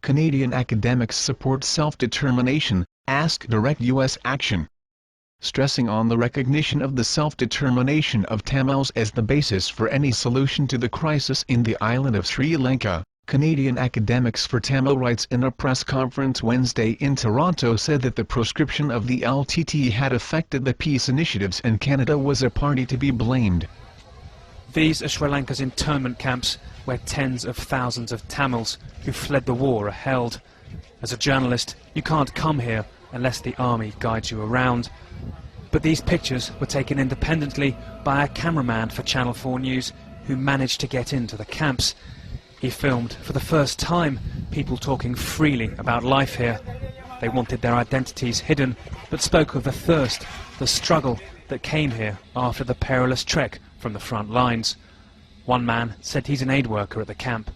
Canadian academics support self-determination, ask direct U.S. action. Stressing on the recognition of the self-determination of Tamils as the basis for any solution to the crisis in the island of Sri Lanka, Canadian academics for Tamil rights in a press conference Wednesday in Toronto said that the proscription of the LTTE had affected the peace initiatives and Canada was a party to be blamed. These are Sri Lanka's internment camps, where tens of thousands of Tamils who fled the war are held. As a journalist, you can't come here unless the army guides you around. But these pictures were taken independently by a cameraman for Channel 4 News who managed to get into the camps. He filmed, for the first time, people talking freely about life here. They wanted their identities hidden, but spoke of the thirst, the struggle that came here after the perilous trek from the front lines. One man said he's an aid worker at the camp.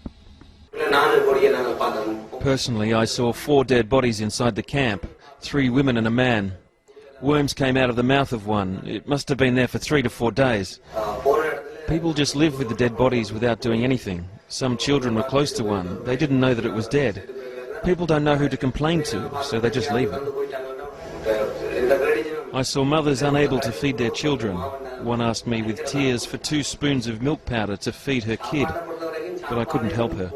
Personally, I saw 4 dead bodies inside the camp, 3 women and a man. Worms came out of the mouth of one. It must have been there for 3 to 4 days. People just live with the dead bodies without doing anything. Some children were close to one. They didn't know that it was dead. People don't know who to complain to, so they just leave it. I saw mothers unable to feed their children. One asked me with tears for 2 spoons of milk powder to feed her kid, but I couldn't help her.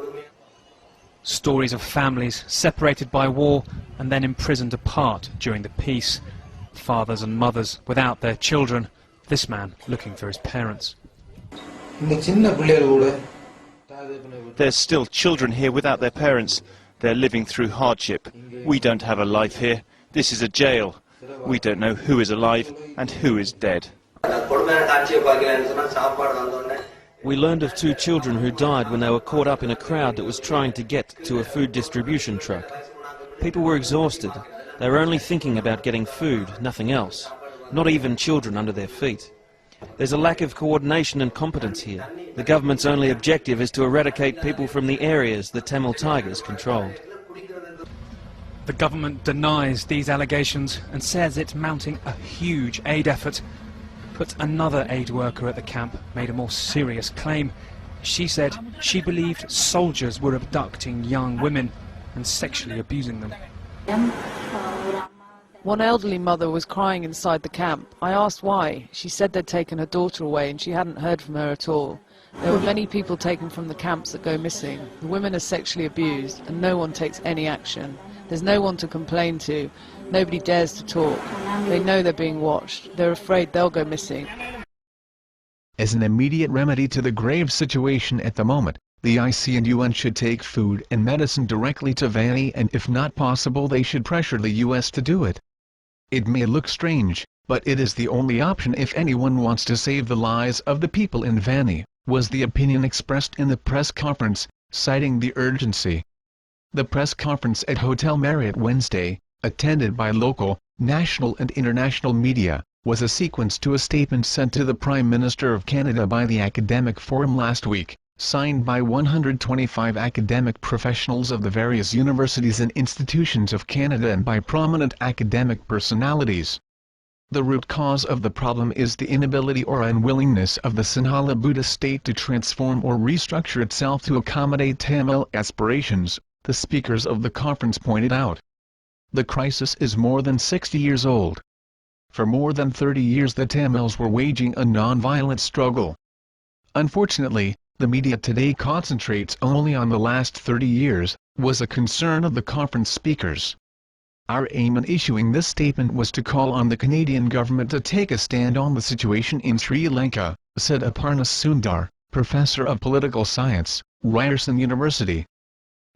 Stories of families separated by war and then imprisoned apart during the peace. Fathers and mothers without their children. This man looking for his parents. There's still children here without their parents. They're living through hardship. We don't have a life here. This is a jail. We don't know who is alive and who is dead. We learned of 2 children who died when they were caught up in a crowd that was trying to get to a food distribution truck. People were exhausted. They were only thinking about getting food, nothing else. Not even children under their feet. There's a lack of coordination and competence here. The government's only objective is to eradicate people from the areas the Tamil Tigers controlled. The government denies these allegations and says it's mounting a huge aid effort. But another aid worker at the camp made a more serious claim. She said she believed soldiers were abducting young women and sexually abusing them. One elderly mother was crying inside the camp. I asked why. She said they'd taken her daughter away and she hadn't heard from her at all. There were many people taken from the camps that go missing. The women are sexually abused and no one takes any action. There's no one to complain to. Nobody dares to talk. They know they're being watched. They're afraid they'll go missing. As an immediate remedy to the grave situation at the moment, the IC and UN should take food and medicine directly to Vanni, and if not possible they should pressure the US to do it. It may look strange, but it is the only option if anyone wants to save the lives of the people in Vanni, was the opinion expressed in the press conference, citing the urgency. The press conference at Hotel Marriot Wednesday, attended by local, national and international media, was a sequence to a statement sent to the Prime Minister of Canada by the Academic Forum last week, signed by 125 academic professionals of the various universities and institutions of Canada and by prominent academic personalities. The root cause of the problem is the inability or unwillingness of the Sinhala Buddhist state to transform or restructure itself to accommodate Tamil aspirations, the speakers of the conference pointed out. The crisis is more than 60 years old. For more than 30 years the Tamils were waging a non-violent struggle. Unfortunately, the media today concentrates only on the last 30 years, was a concern of the conference speakers. Our aim in issuing this statement was to call on the Canadian government to take a stand on the situation in Sri Lanka, said Aparna Sundar, professor of political science, Ryerson University.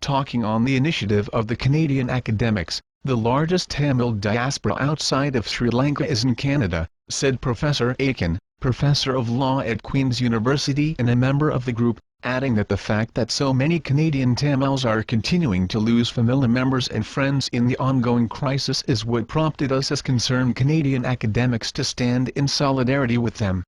Talking on the initiative of the Canadian academics, the largest Tamil diaspora outside of Sri Lanka is in Canada, said Professor Aiken, professor of law at Queen's University and a member of the group, adding that the fact that so many Canadian Tamils are continuing to lose family members and friends in the ongoing crisis is what prompted us as concerned Canadian academics to stand in solidarity with them.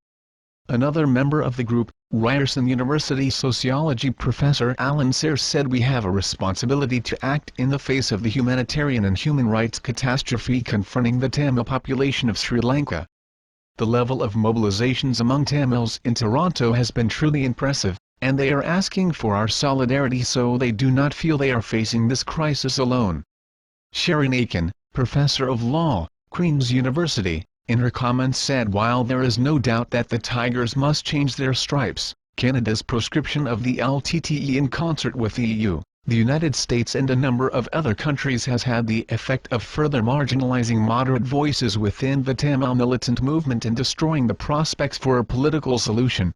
Another member of the group, Ryerson University sociology professor Alan Sayre said we have a responsibility to act in the face of the humanitarian and human rights catastrophe confronting the Tamil population of Sri Lanka. The level of mobilizations among Tamils in Toronto has been truly impressive, and they are asking for our solidarity so they do not feel they are facing this crisis alone. Sharon Aiken, professor of law, Queen's University, in her comments said while there is no doubt that the Tigers must change their stripes, Canada's proscription of the LTTE in concert with the EU, the United States and a number of other countries has had the effect of further marginalizing moderate voices within the Tamil militant movement and destroying the prospects for a political solution.